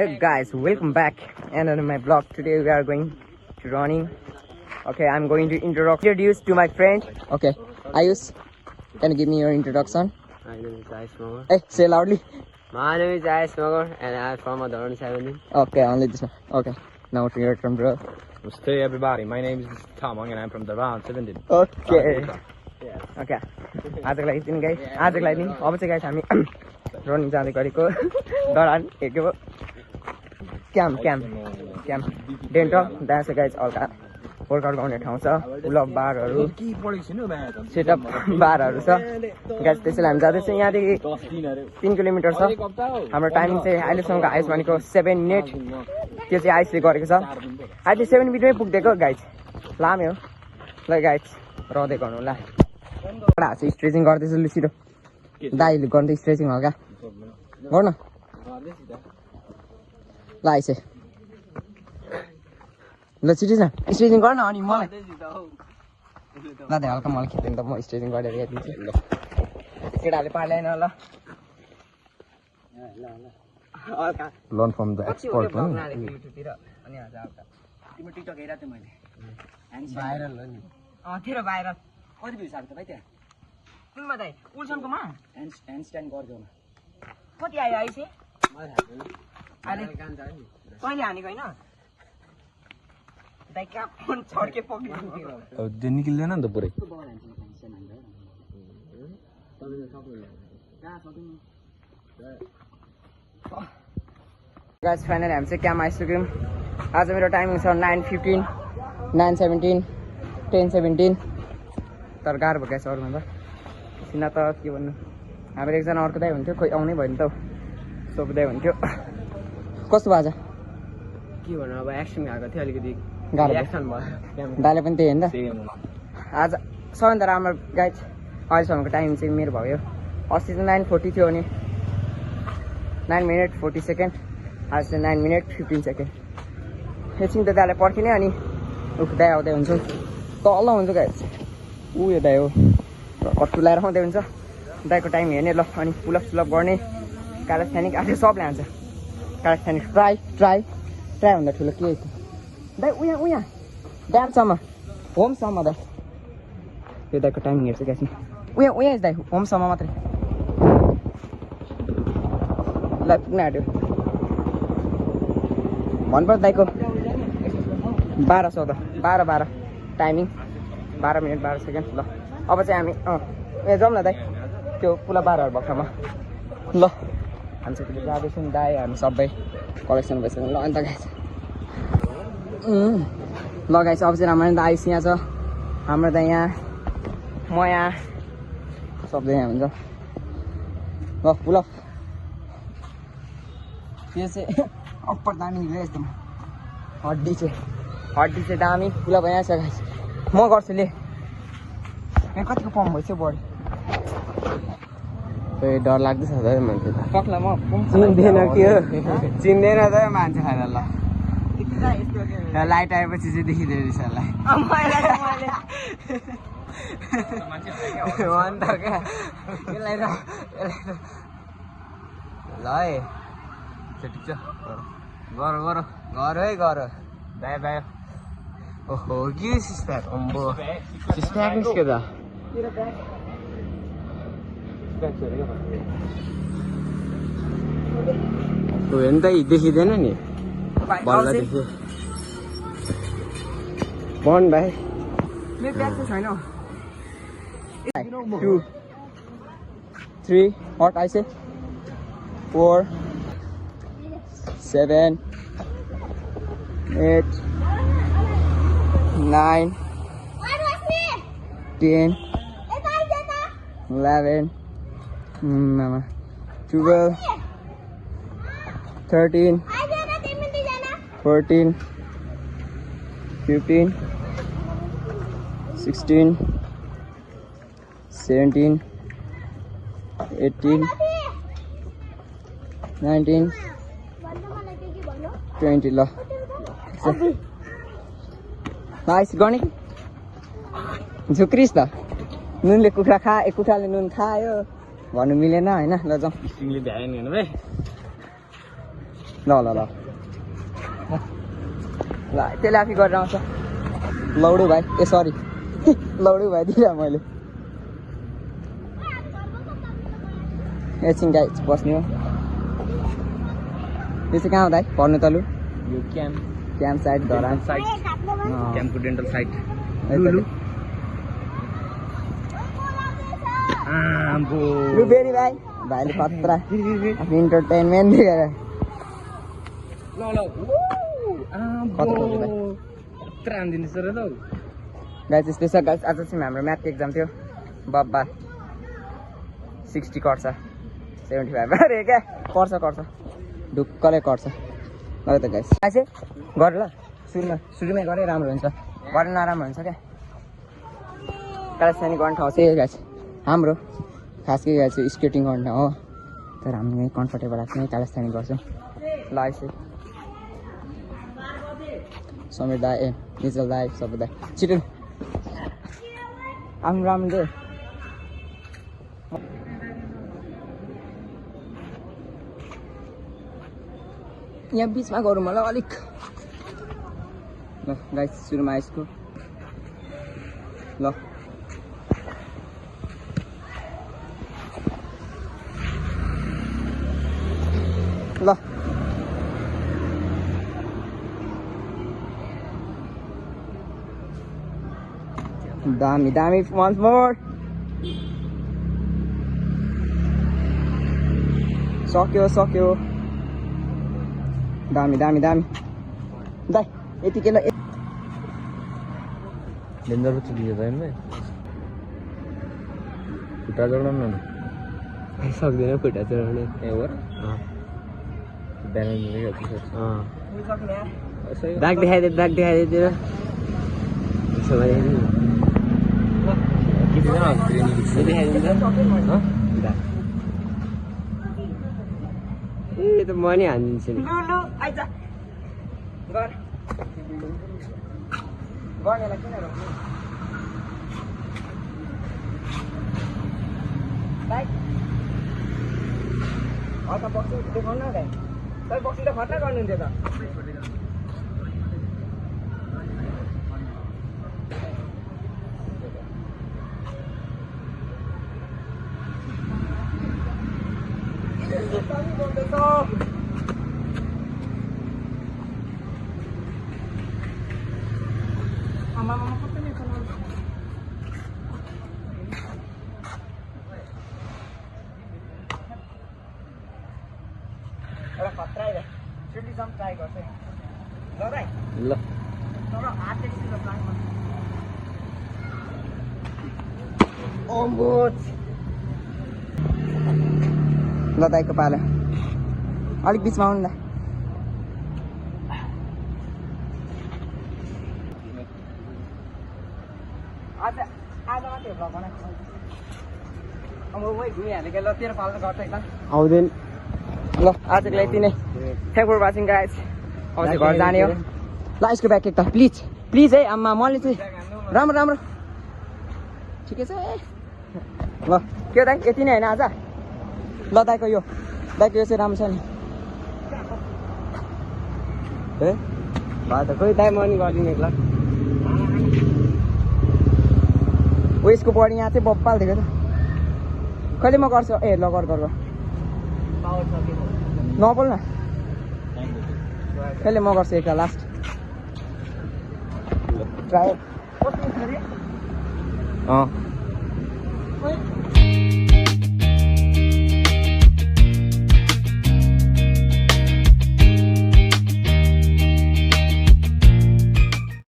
Hey guys, welcome back and on my vlog. Today we are going to running. Okay, I'm going to introduce to my friend. Okay, Ayush, can you give me your introduction? My name is Ayush Magar. Hey, say loudly. My name is Ayush Magar and I'm from Adharan 17. Okay, only this one. Okay, now to your turn, bro. Namaste everybody, my name is Tamang and I'm from Adharan 17. Okay. Okay. आजको लागि चाहिँ guys आजको लागि नि अब चाहिँ guys हामी running जाँदै गरेको दरान हेर्यो क्याम्प डेन्टल दास गाइस हल्का वर्कआउट गर्ने ठाउँ छ पुलअप बारहरू सेटअप बारहरू छ गाइस त्यसैले हामी जाँदैछौँ यहाँदेखि 3 किलोमिटर छ हाम्रो टाइमिङ चाहिँ अहिलेसम्मको आइस भनेको 7 मिनट त्यो चाहिँ आइसले गरेको छ अहिले 7 मिनटमै पुग्दिएको गाइस लामे हो ल गाइस रहँदै गर्नु ल स्ट्रेचिङ गर्दैछु लु छिटो दाइले गर्दै स्ट्रेचिङ हल्का गर्न ल आइसे ल छिटो न स्ट्रेचिङ गर्न अनि मलाई ल दाइ हल्का मलाई खिच्दैन त म स्ट्रेचिङ गरेर हेरिदिन्छु ल केटाहरूले पार्दैन ल Learn from the expert one. युट्युबतिर अनि आज आउँदा तिम्रो टिकटक हेरेको थिएँ मैले भाइरल हो नि तेरो भाइरल कति भ्युज आएको त भाइ त्यहाँ कुनमा दाइ उल्सनकोमा ह्यान्डस्ट्यान्ड गर्छौ न कति आयो आइसे कहिले हानेको होइन दाइ कहाँ फोन छड्के पक्रिदिन्थ्यो त्यो निक्लिँदैन नि त पुरै गाइस फाइनली हामी चाहिँ क्याम्प आइसक्यौँ आज मेरो टाइमिङ छ 9:15 9:17 10:17 तर गाह्रो भयो गाइस अरूभन्दा सिना त के भन्नु हाम्रो एकजना अर्को दाइ हुन्थ्यो खोइ आउनै भयो नि त सोध्दै हुन्थ्यो कस्तो बाजा के भन्नु अब एक्सन भएको थियो अलिकति गाह्रो एक्सन भयो दाइले पनि त्यही होइन त आज सबैभन्दा राम्रो गाइस अहिलेसम्मको टाइम चाहिँ मेरो भयो अस्ति चाहिँ 9:40 थियो भने 9 मिनट 40 सेकेन्ड आज चाहिँ 9 मिनट 15 सेकेन्ड एकछिन त दाइलाई पर्खिने अनि दाइ आउँदै हुन्छ तल हुन्छ गाइस यो दाइ हो कट्टु लगाएर आउँदै हुन्छ दाइको टाइम हेर्ने ल अनि पुलअप सुलअप गर्ने क्यालिस्थेनिक आफै सबले हान्छ क्यालिस्थेनिक ट्राई भन्दा ठुलो के दाइ उहाँ ड्यामसम्म होमसम्म दाइ यो दाइको टाइम हेर्छ क्या उहाँ दाइ होमसम्म मात्रै ल पुग्न आँट्यो भन्नुपर्छ दाइको 12 टाइमिङ 12 मिनट 12 सेकेन्ड ल अब चाहिँ हामी जाउँ न दाइ त्यो पुला 12 भएको ठाउँमा ल हामी चाहिँ जाँदैछौँ नि दाइ हामी सबै कलेक्सन भइसक्यौँ ल अन्त गाइस ल गाइस अब चाहिँ राम्रो त आइस यहाँ छ हाम्रो त यहाँ म यहाँ सबै यहाँ हुन्छ ल पुलअप त्यो चाहिँ अप्पर दामी निक्ल्यो एकदम हड्डी चाहिँ दामी पुलअप यहाँ छ गाइस म गर्छु ले कतिको पम्प भइसक्यो बडी डर लाग्दैछ त मान्छे सक्ला म चिन्दैन के हो चिन्दैन त मान्छे खाएर ल लाइट आएपछि चाहिँ देखिँदो रहेछ अन्त क्या यसलाई ल है ठिक छ गर बायो ओहो के सिस्टर अम्बो सिस्टर निस्क्यो त हेर्नु त देखिँदैन नि बल्ल देखियो भन भाइ मेरो ब्याग चाहिँ छैन 2 3 हट आइसे 4 7 8 9 10 11 12 13 14 15 16 17 18 19 20 ल नाइस गर्ने झुक्रिस त नुनले कुखुराले नुन खायो भन्नु मिलेन हैन ल जाउँ तिमीले भ्याएन हेर्नु भाइ ल ल ल ल त्यसले आफै गरेर आउँछ लौडु भाइ ए सरी लौडु भाइ दिइरह मैले एकछिन गाई बस्ने हो यो चाहिँ कहाँ हो दाइ पर्नु तलु You camp. Camp side Dharan Site. Camp to dental site. लु फेरि भाइ भाइले खतरा इन्टरटेनमेन्ट दिएर गाई त्यस्तै छ गाइस आज चाहिँ हाम्रो म्याथको एक्जाम थियो बब्बा 60 कर्छ 75 अरे क्या कर्छ ढुक्कले कर्छ ल त गाइस चाहिँ गर ल सुरुमै गरे राम्रो हुन्छ गरेर नराम्रो हुन्छ क्या कालेस्तानी गर्ने ठाउँ चाहिँ गाइस हाम्रो खास के गाइस स्केटिङ गर्ने ठाउँ हो तर हामी यहीँ कम्फर्टेबल लाग्छ यहीँ कालेस्तानी गर्छौँ ल यसै समीर दाई ए निजल दाई सबै दाई छिटो आफ्नो राम्रो दे यहाँ बिचमा गरौँ होला अलिक ल गाइस सुरुमा यसको ल ल दामी दामी once more सक्यो दामी दामी दामी दाइ यतिकै ल डेन्जर छ दियो भाइ मे खुट्टा जोड्न न सक्दैन खुट्टा चढाउने ए हो र ब्यालेन्स गरेको छ दाग देखाइदे तेरो ए त म नि हानिदिन्छु नि गर्नेलाई किन रोक्नु हल्का बक्सिङ देखाउनु न भाइ तपाईँ बक्सिङ त खतरा गर्नुहुन्थ्यो त एउटा खतरा सिटी जम्प ट्राई गर्छ ल भाइ ल तर हात एकछिन ट्राई गर्छ ल दाइको पालो अलिक बिचमा आउनु ल आज मात्रै भ्लग बनाएको अब वही घुमिहालेको ल तेरो पालो गर्छ एकदम आउँदैन ल आजको लागि यति नै थ्याङ्क फर वाचिङ गाइज अब चाहिँ घर जाने हो ल यसको ब्याग एक त प्लिज है आम्मा मैले चाहिँ राम्रो ठिकै छ ए ल के दाइ यति नै होइन आज ल दाइको यो चाहिँ राम्रो छ नि ए भए त खोइ दाइ म नि गरिदिने ल हो यसको बडी यहाँ चाहिँ बप्पाल दिएको त कहिले म गर्छु ए ल गर नबोल न कहिले म गर्छु एक लास्ट ट्राई